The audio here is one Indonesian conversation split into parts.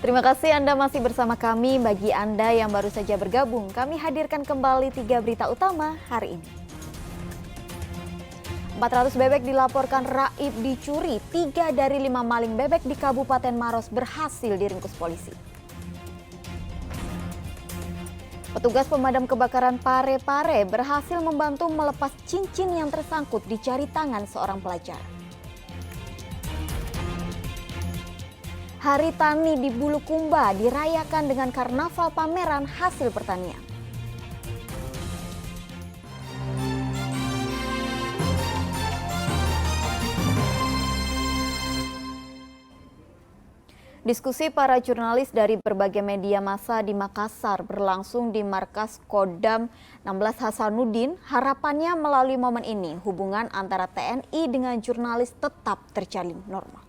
Terima kasih Anda masih bersama kami. Bagi Anda yang baru saja bergabung, kami hadirkan kembali 3 berita utama hari ini. 400 bebek dilaporkan raib dicuri. 3 dari 5 maling bebek di Kabupaten Maros berhasil diringkus polisi. Petugas pemadam kebakaran Parepare berhasil membantu melepas cincin yang tersangkut di jari tangan seorang pelajar. Hari Tani di Bulukumba dirayakan dengan karnaval pameran hasil pertanian. Diskusi para jurnalis dari berbagai media massa di Makassar berlangsung di markas Kodam 16 Hasanuddin. Harapannya melalui momen ini hubungan antara TNI dengan jurnalis tetap terjalin normal.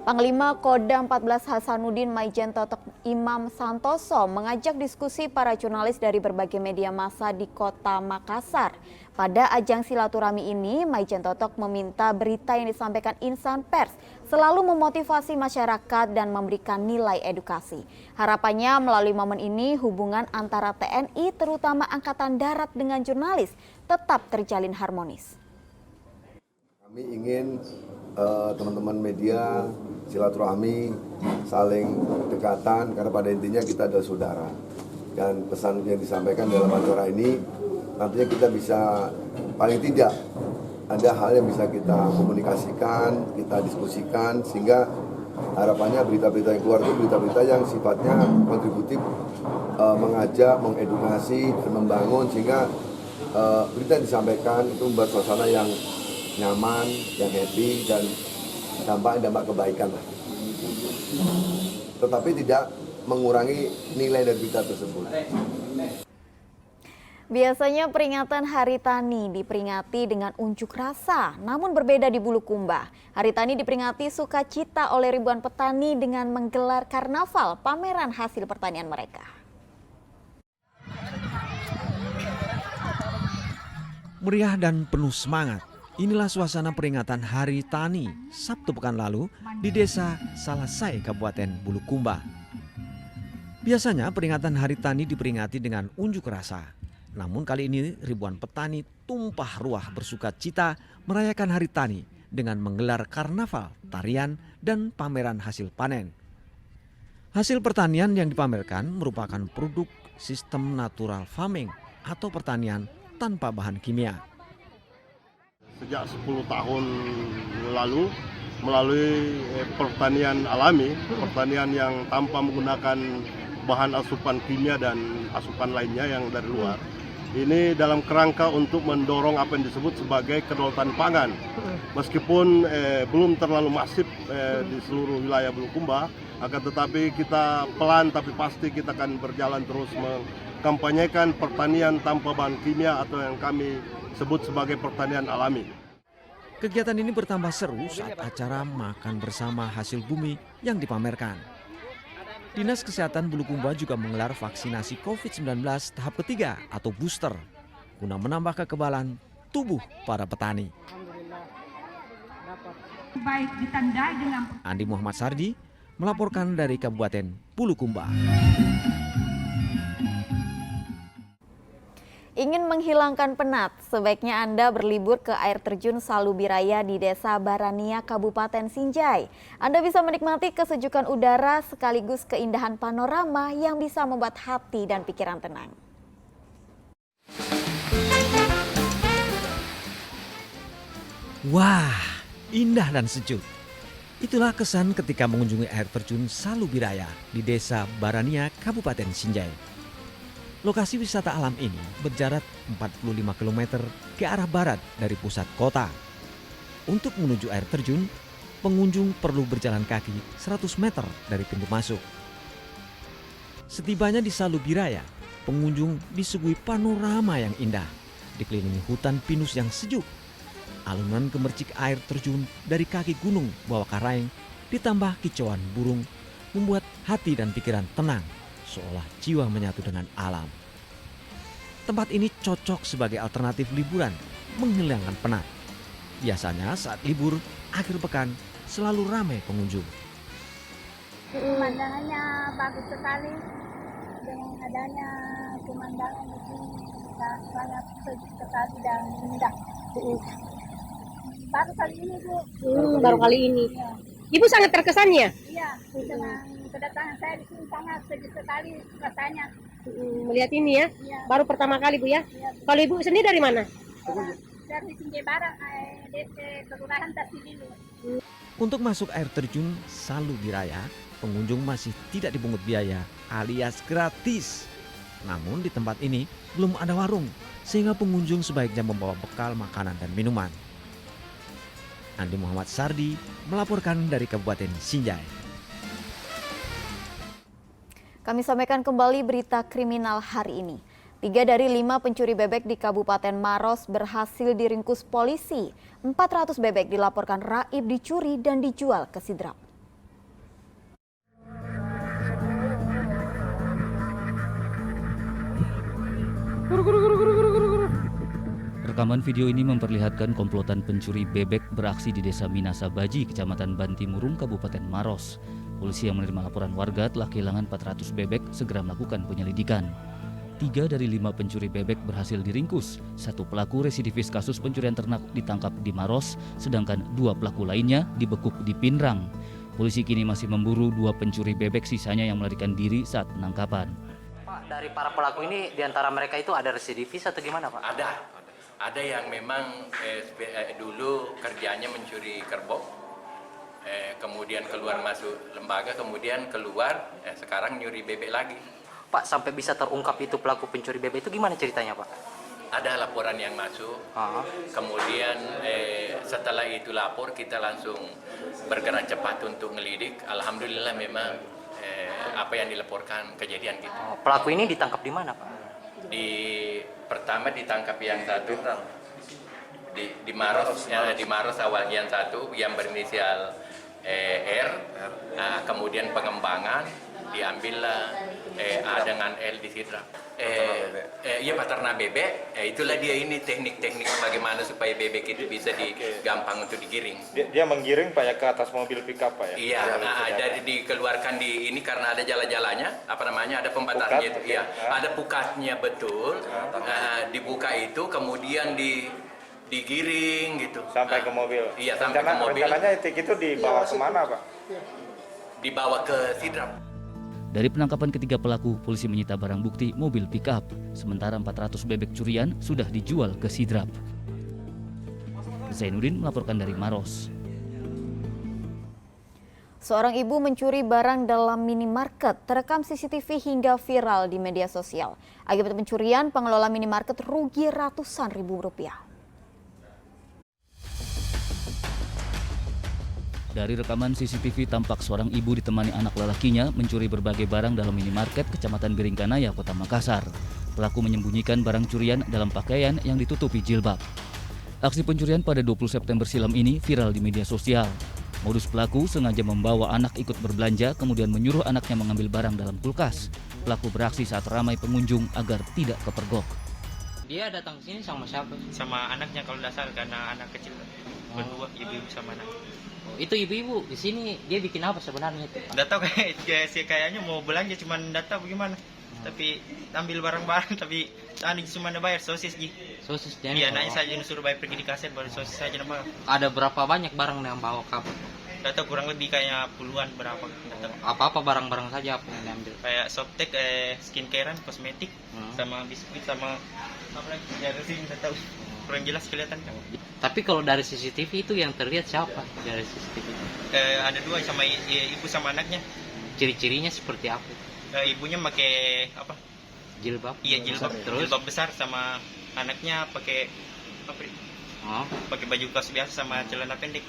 Panglima Kodam 14 Hasanuddin Maijen Totok Imam Santoso mengajak diskusi para jurnalis dari berbagai media massa di kota Makassar. Pada ajang silaturahmi ini, Maijen Totok meminta berita yang disampaikan insan pers selalu memotivasi masyarakat dan memberikan nilai edukasi. Harapannya melalui momen ini hubungan antara TNI terutama Angkatan Darat dengan jurnalis tetap terjalin harmonis. Kami ingin teman-teman media silaturahmi saling dekatan karena pada intinya kita adalah saudara. Dan pesan yang disampaikan dalam acara ini nantinya kita bisa paling tidak ada hal yang bisa kita komunikasikan, kita diskusikan sehingga harapannya berita-berita yang keluar itu berita-berita yang sifatnya kontributif, mengajak, mengedukasi, dan membangun sehingga berita yang disampaikan itu membuat suasana yang nyaman, yang happy dan dampak kebaikan lah. Tetapi tidak mengurangi nilai dari berita tersebut. Biasanya peringatan Hari Tani diperingati dengan unjuk rasa, namun berbeda di Bulukumba. Hari Tani diperingati sukacita oleh ribuan petani dengan menggelar karnaval pameran hasil pertanian mereka. Meriah dan penuh semangat. Inilah suasana peringatan Hari Tani Sabtu pekan lalu di Desa Salasai, Kabupaten Bulukumba. Biasanya peringatan Hari Tani diperingati dengan unjuk rasa. Namun kali ini ribuan petani tumpah ruah bersuka cita merayakan Hari Tani dengan menggelar karnaval, tarian, dan pameran hasil panen. Hasil pertanian yang dipamerkan merupakan produk sistem natural farming atau pertanian tanpa bahan kimia. Sejak 10 tahun lalu melalui pertanian alami, pertanian yang tanpa menggunakan bahan asupan kimia dan asupan lainnya yang dari luar. Ini dalam kerangka untuk mendorong apa yang disebut sebagai kedaulatan pangan. Meskipun belum terlalu masif di seluruh wilayah Bulukumba, akan tetapi kita pelan tapi pasti kita akan berjalan terus mengkampanyekan pertanian tanpa bahan kimia atau yang kami sebut sebagai pertanian alami. Kegiatan ini bertambah seru saat acara makan bersama hasil bumi yang dipamerkan. Dinas Kesehatan Bulukumba juga menggelar vaksinasi COVID-19 tahap ketiga atau booster guna menambah kekebalan tubuh para petani. Andi Muhammad Sardi melaporkan dari Kabupaten Bulukumba. Ingin menghilangkan penat, sebaiknya Anda berlibur ke air terjun Salubiraya di Desa Barania, Kabupaten Sinjai. Anda bisa menikmati kesejukan udara sekaligus keindahan panorama yang bisa membuat hati dan pikiran tenang. Wah, indah dan sejuk. Itulah kesan ketika mengunjungi air terjun Salubiraya di Desa Barania, Kabupaten Sinjai. Lokasi wisata alam ini berjarak 45 km ke arah barat dari pusat kota. Untuk menuju air terjun, pengunjung perlu berjalan kaki 100 meter dari pintu masuk. Setibanya di Salubiraya, pengunjung disuguhi panorama yang indah, dikelilingi hutan pinus yang sejuk. Alunan gemercik air terjun dari kaki gunung Bawah Karaeng ditambah kicauan burung membuat hati dan pikiran tenang, seolah jiwa menyatu dengan alam. Tempat ini cocok sebagai alternatif liburan menghilangkan penat. Biasanya saat libur akhir pekan selalu ramai pengunjung. Pemandangannya bagus sekali dengan adanya pemandangan di sini sangat sejuk sekali dan indah. Baru kali ini Bu. Baru kali ini. Iya. Ibu sangat terkesan ya? Iya, dengan kedatangan saya di sini sangat sejuk sekali rasanya. Melihat ini ya. Iya. Baru pertama kali Bu ya. Iya. Kalau Ibu sendiri dari mana? Dari Sinjai Barat, DC Kelurahan Tasidilu. Untuk masuk air terjun Salu Biraya, pengunjung masih tidak dipungut biaya alias gratis. Namun di tempat ini belum ada warung, sehingga pengunjung sebaiknya membawa bekal makanan dan minuman. Andi Muhammad Sardi melaporkan dari Kabupaten Sinjai. Kami sampaikan kembali berita kriminal hari ini. 3 dari 5 pencuri bebek di Kabupaten Maros berhasil diringkus polisi. 400 bebek dilaporkan raib dicuri dan dijual ke Sidrap. Rekaman video ini memperlihatkan komplotan pencuri bebek beraksi di Desa Minasa Baji, Kecamatan Bantimurung, Kabupaten Maros. Polisi yang menerima laporan warga telah kehilangan 400 bebek segera melakukan penyelidikan. 3 dari 5 pencuri bebek berhasil diringkus. 1 pelaku residivis kasus pencurian ternak ditangkap di Maros, sedangkan 2 pelaku lainnya dibekuk di Pinrang. Polisi kini masih memburu 2 pencuri bebek sisanya yang melarikan diri saat penangkapan. Pak, dari para pelaku ini di antara mereka itu ada residivis atau gimana, Pak? Ada yang memang dulu kerjanya mencuri kerbau, kemudian keluar masuk lembaga, kemudian keluar, sekarang nyuri bebek lagi. Pak, sampai bisa terungkap itu pelaku pencuri bebek itu gimana ceritanya, Pak? Ada laporan yang masuk, kemudian setelah itu lapor kita langsung bergerak cepat untuk ngelidik. Alhamdulillah memang apa yang dilaporkan kejadian gitu. Pelaku ini ditangkap di mana, Pak? Pertama ditangkap yang satu di Maros, di Maros awal yang satu yang berinisial R, kemudian pengembangan diambillah A dengan L di Sidrap. Iya, peternak bebek. Itulah dia ini teknik-teknik bagaimana supaya bebek itu bisa gampang untuk digiring. Dia menggiring Pak ya ke atas mobil pickup Pak ya? Iya, jadi dikeluarkan di ini karena ada jalan-jalannya, ada pembatasnya itu. Iya, ada pukatnya betul. Dibuka itu kemudian digiring gitu. Sampai ke mobil. Iya, sampai ke mobil. Rencananya itu dibawa kemana Pak? Dibawa ke Sidrap. Dari penangkapan ketiga pelaku, polisi menyita barang bukti mobil pick-up. Sementara 400 bebek curian sudah dijual ke Sidrap. Zainuddin melaporkan dari Maros. Seorang ibu mencuri barang dalam minimarket terekam CCTV hingga viral di media sosial. Akibat pencurian, pengelola minimarket rugi ratusan ribu rupiah. Dari rekaman CCTV tampak seorang ibu ditemani anak lelakinya mencuri berbagai barang dalam minimarket Kecamatan Biringkanaya, Kota Makassar. Pelaku menyembunyikan barang curian dalam pakaian yang ditutupi jilbab. Aksi pencurian pada 20 September silam ini viral di media sosial. Modus pelaku sengaja membawa anak ikut berbelanja, kemudian menyuruh anaknya mengambil barang dalam kulkas. Pelaku beraksi saat ramai pengunjung agar tidak kepergok. Dia datang ke sini sama siapa? Sama anaknya kalau dasar, karena anak kecil berdua, ibu sama anak. Itu ibu-ibu di sini dia bikin apa sebenarnya itu? Nggak tahu kayaknya mau belanja, cuman nggak tahu bagaimana. Tapi ambil barang-barang, tapi tadi cuma bayar sosis ji. Sosis Iya, anaknya saja disuruh bayar pergi di kasir, baru sosis saja nambah. Ada berapa banyak barang yang bawa kabur? Nggak tahu, kurang lebih kayaknya puluhan berapa. Apa-apa barang-barang saja apa yang diambil? Kayak softtek, skincarean, kosmetik, sama biskuit, sama apa lagi? Ya sih nggak tahu. Kurang jelas kelihatan kan. Tapi kalau dari CCTV itu yang terlihat siapa dari CCTV? Ada 2 sama ibu sama anaknya. Ciri-cirinya seperti apa? Ibunya pakai apa? Jilbab. Iya, jilbab. Terus? Jilbab besar, sama anaknya pakai apa? Pakai baju kaos biasa sama celana pendek.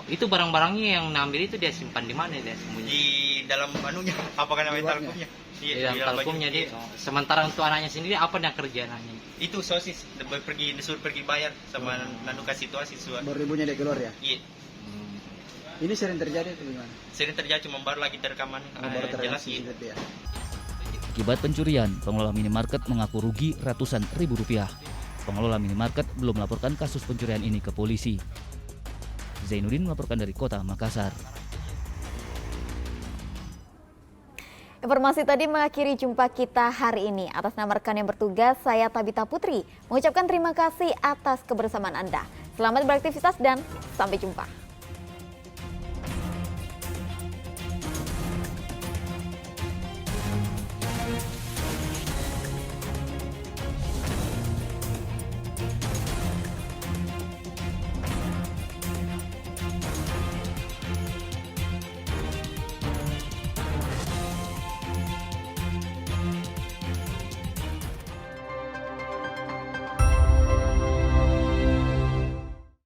Itu barang-barangnya yang ngambil itu dia simpan di mana dia sembunyi? Di dalam anunya, apakah namanya talkumnya? Iya, di dalam talkumnya dia. Sementara untuk anaknya sendiri apa yang kerja anaknya? Itu sosis, disuruh pergi bayar sama nanuka situasi suatu. Baru ibunya dia keluar ya? Iya. Ini sering terjadi atau gimana? Sering terjadi, cuma baru lagi terekaman. Jelas gitu. Ya. Akibat pencurian, pengelola minimarket mengaku rugi ratusan ribu rupiah. Pengelola minimarket belum melaporkan kasus pencurian ini ke polisi. Zainuddin melaporkan dari Kota Makassar. Informasi tadi mengakhiri jumpa kita hari ini. Atas nama rekan yang bertugas, saya Tabita Putri mengucapkan terima kasih atas kebersamaan Anda. Selamat beraktivitas dan sampai jumpa.